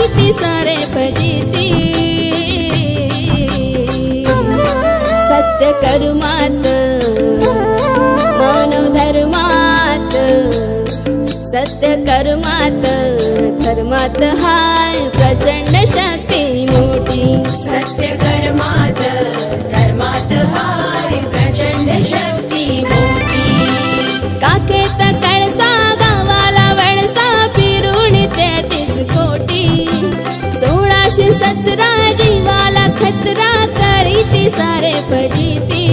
करीती सारे फजिती सत्य कर्मात मानव धर्मात सत्य कर्मात धर्मात हाय प्रचंड शक्ती मोठी सत्य कर्मात धर्मात हाय प्रचंड शक्ती मोठी काखेत कळसा गावाला वळसा फिरून 33 कोटी 1617 जीवाला खतरा करीती सारे फजिती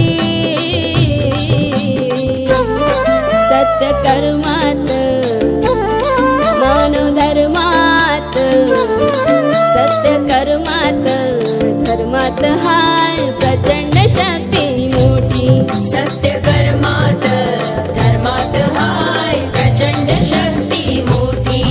सत्य कर्मात मानव धर्मात सत्य कर्मात धर्मात हाय प्रचंड शक्ती मोठी सत्य कर्मात धर्मात हाय प्रचंड शक्ती मोठी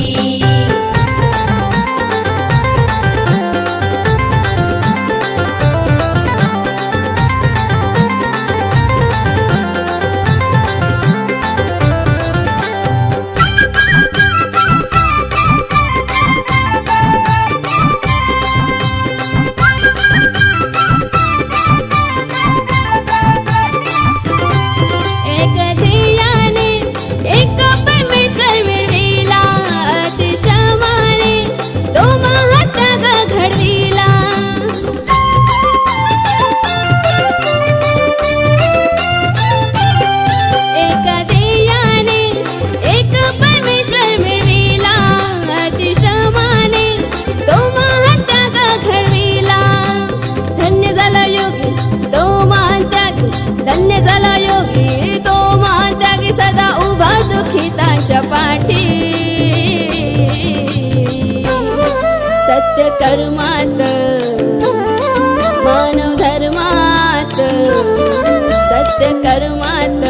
एक ध्येयाने एक परमेश्वर मिळविला अतिशमाने तो महात्याग घडविला एक ध्येयाने एक परमेश्वर मिळविला अतिशमाने तो महात्याग घडविला धन्य झाला योगी तो महात्यागी धन्य झाला योगी तो महात्यागी सदा उभा दुखितांच्या पाठी सत्य कर्मात मानव धर्मात सत्य कर्मात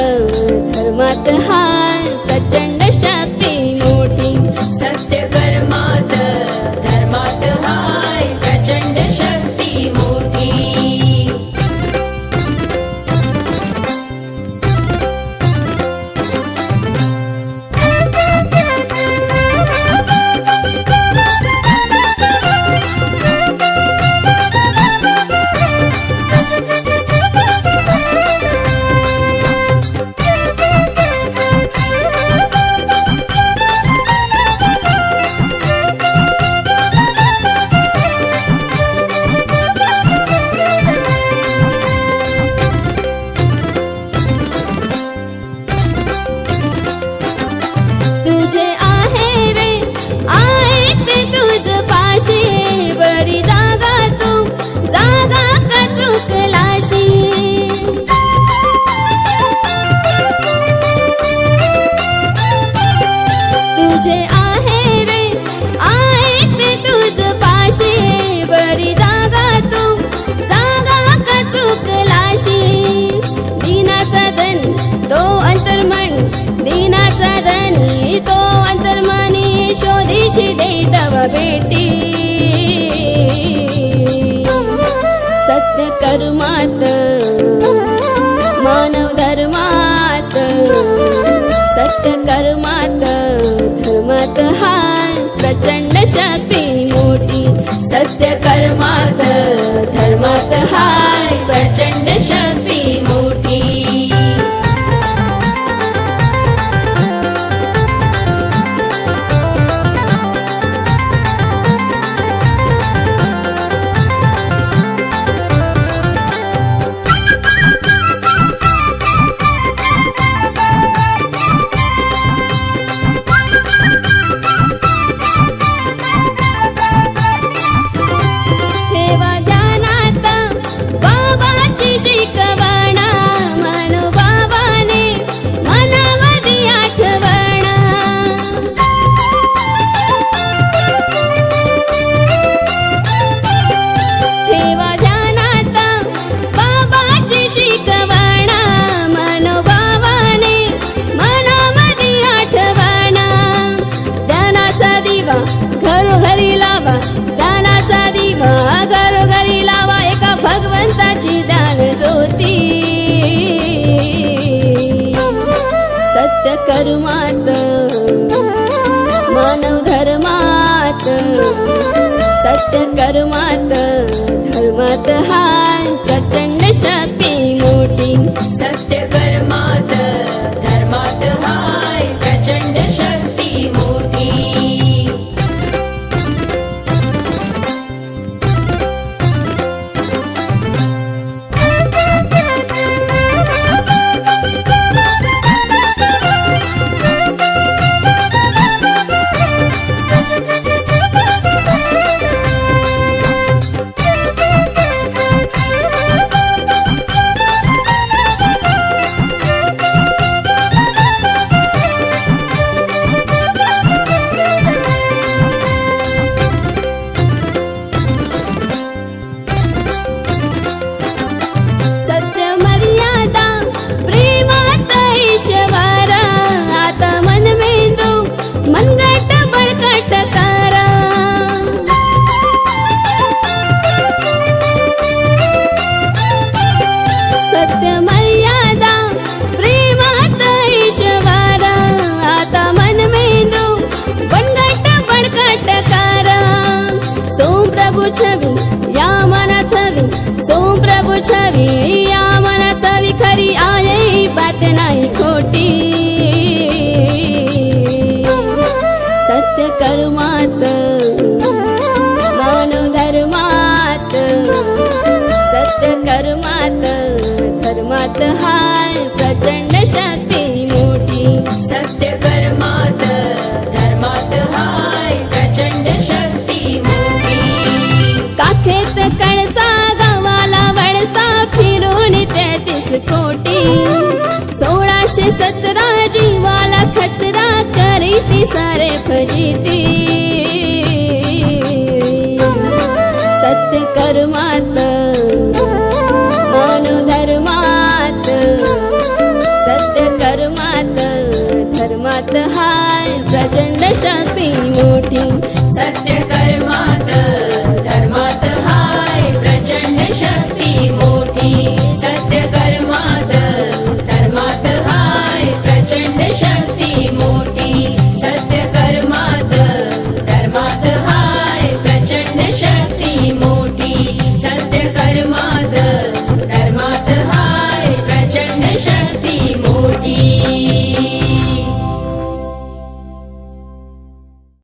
धर्मात हाय प्रचंड शक्ती मोठी सत्य कर्मात धर्मात हाय प्रचंड शक्ती मोठी तुझे आहे रे आहे ते तुझ पाशी बरी जागा तू जागा का चुकलाशी तुझे आहे रे आहे ते तुझ पाशी बरी जागा तू जागा का चुकलाशी दीनाचा धन तो अंतर्मन दीनाचा धनी तो अंतर्मनी शोधीशी देतव भेटी सत्य कर्मात मानव धर्मात सत्य कर्मात धर्मात हाय प्रचंड शक्ती मोठी सत्य कर्मात धर्मात हाय प्रचंड शक्ती मोठी ठेवा ध्यानात बाबाची शिकवण मनोबाबाने मनामध्ये आठवण ठेवा ध्यानात बाबाची शिकवण मनोबाबाने मनामध्ये आठवण ध्यानाचा दिवा घरोघरी लावा ध्यानाचा दिवा घरोघरी लावा एका भगवंताची ध्यान ज्योती सत्य कर्मात मानव धर्मात सत्य कर्मात धर्मात हाय प्रचंड शक्ती मोठी सत्य कर्मात धर्मात हाय प्रचंड शक्ती मोठी सत्य मर्यादा प्रेमात ईश्वर आता मन मेंदू मनगट बळकट करा सत्य मर्यादा प्रेमात ईश्वर आता मन मेंदू बनगट बळकट करा सोम प्रभु छवी या मनात हवी सोम प्रभु छवी या मनात हवी खरी आहे बात नाही खोटी सत्य कर्मात मानव धर्मात सत्य कर्मात धर्मात हाय प्रचंड शक्ती मोठी सत्य कर्मात धर्मात हाय प्रचंड शक्ती मोठी काखेत कळसा गावाला वळसा फिरून 33 कोटी 1617 जीवाला खतरा करी ती सारे फजिती सत्य कर्मात मानव धर्मात सत्य कर्मात धर्मात हाय प्रचंड शक्ती मोठी सत्य कर्म